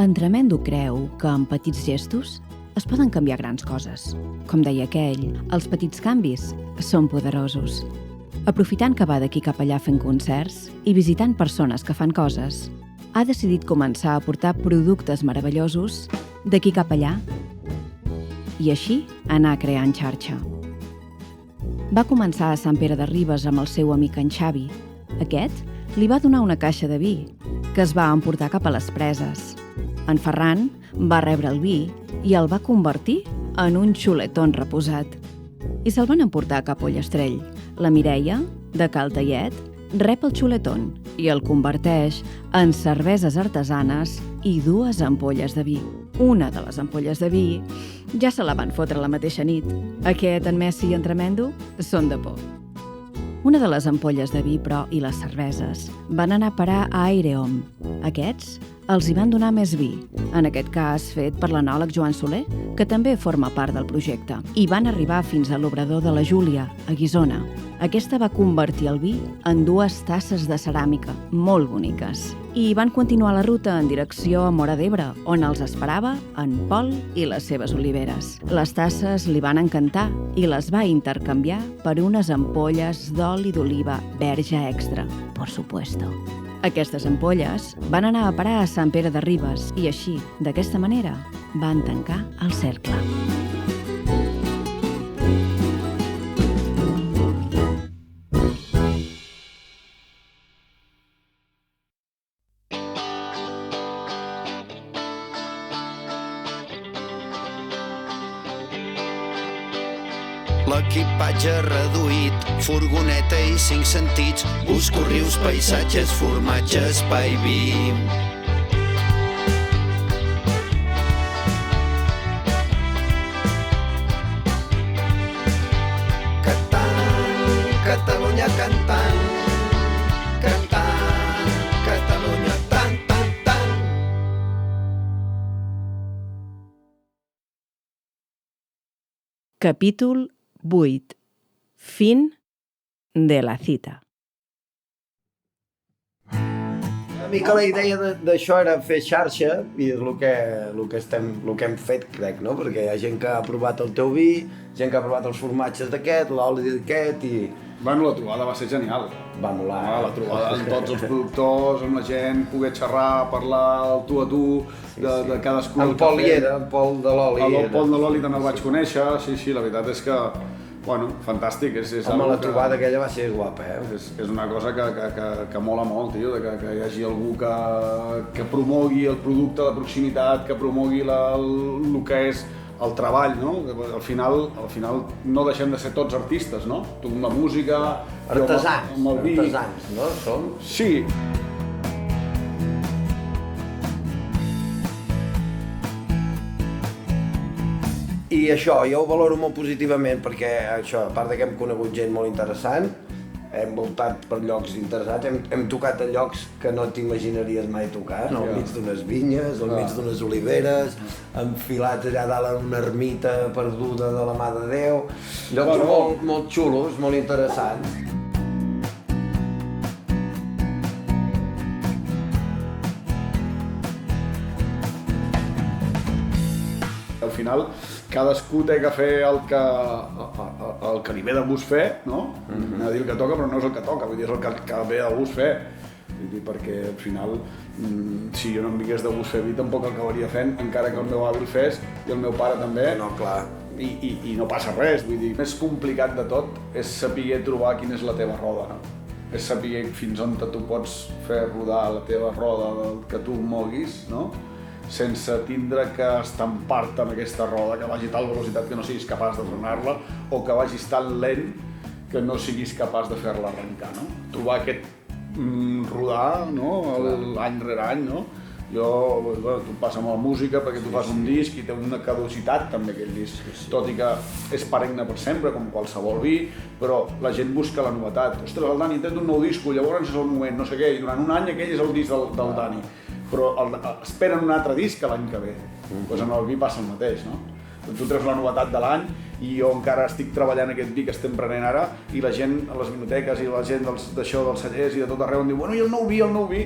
L'entremendo creu que amb petits gestos es poden canviar grans coses. Com deia aquell, els petits canvis són poderosos. Aprofitant que va d'aquí cap allà fent concerts i visitant persones que fan coses, ha decidit començar a portar productes meravellosos d'aquí cap allà i així anar creant xarxa. Va començar a Sant Pere de Ribes amb el seu amic en Xavi. Aquest li va donar una caixa de vi, que es va emportar cap a les preses. En Ferran va rebre el vi i el va convertir en un xuletón reposat. I se'l van emportar cap a Ullastrell. La Mireia, de Cal Tallet, rep el xuletón i el converteix en cerveses artesanes i 2 ampolles de vi. Una de les ampolles de vi ja se la van fotre la mateixa nit. Aquest, en Messi i en Tremendo són de por. Una de les ampolles de vi, però, i les cerveses, van anar a parar a Aireom. Aquests els hi van donar més vi, en aquest cas fet per l'enòleg Joan Soler, que també forma part del projecte, i van arribar fins a l'obrador de la Júlia, a Guissona. Aquesta va convertir el vi en 2 tasses de ceràmica, molt boniques. I van continuar la ruta en direcció a Móra d'Ebre, on els esperava en Pol i les seves oliveres. Les tasses li van encantar i les va intercanviar per unes ampolles d'oli d'oliva verge extra, por supuesto. Aquestes ampolles van anar a parar a Sant Pere de Ribes i així, d'aquesta manera, van tancar el cercle. L'equipatge reduït, furgoneta i 5 sentits. Busco rius, paisatges, formatge, espai, vi. Cantant, Catalunya cantant. Cantant, Catalunya tant, tant, tant. Capítol 8. Fin de la cita. Una mica la idea d'això era fer xarxa i és el que hem fet, crec, no? Perquè hi ha gent que ha provat el teu vi, gent que ha provat els formatges d'aquest, l'oli d'aquest i... Bueno, la trobada va ser genial. Va molar. La trobada amb tots els productors, amb la gent, poder xerrar, parlar el tu a tu, de cadascú. En Pol hi era, en Pol de l'oli. El Pol de l'oli també el vaig conèixer, sí, la veritat és que, bueno, fantàstic. Home, la trobada aquella va ser guapa, És una cosa que mola molt, tio, que hi hagi algú que promogui el producte de proximitat, que promogui el que és el treball, no? Al final no deixem de ser tots artistes, no? Tu amb la música... Artesans, amb el vi... artesans, no? Som? Sí. I això, jo ho valoro molt positivament perquè això, a part que hem conegut gent molt interessant, hem voltat per llocs interessants, hem tocat a llocs que no t'imaginaries mai tocar, no? Al mig d'unes vinyes, al mig d'unes oliveres, enfilats allà dalt en una ermita perduda de la Mà de Déu, llocs molt xulos, molt interessants. Al final, cadascú té que fer el que li ve de gust fer, no? Anava a dir el que toca, però no és el que toca, vull dir, és el que ve de gust fer. Vull dir, perquè al final, si jo no em vingués de gust fer vi, tampoc el acabaria fent, encara que el meu avi el fes i el meu pare també. No, clar. I no passa res, vull dir, el més complicat de tot és saber trobar quina és la teva roda, no? És saber fins on tu pots fer rodar la teva roda del que tu moguis, no? Sense tindre que estampar-te en aquesta roda, que vagi a tal velocitat que no siguis capaç de frenar-la o que vagis tan lent que no siguis capaç de fer-la arrencar, no? Trobar aquest rodar, no? Any rere any, no? Tu passa amb la música perquè tu fas un disc i té una caducitat també aquell disc, tot i que és perenne per sempre, com qualsevol vi, però la gent busca la novetat. Ostres, el Dani ha tret un nou disc, llavors és el moment, no sé què, i durant un any aquell és el disc del Dani. Però esperen un altre disc l'any que ve. Doncs amb el vi passa el mateix, no? Tu treus la novetat de l'any i jo encara estic treballant aquest vi que estem prenent ara i la gent a les vinoteques i la gent d'això, dels cellers i de tot arreu em diu bueno, i el nou vi?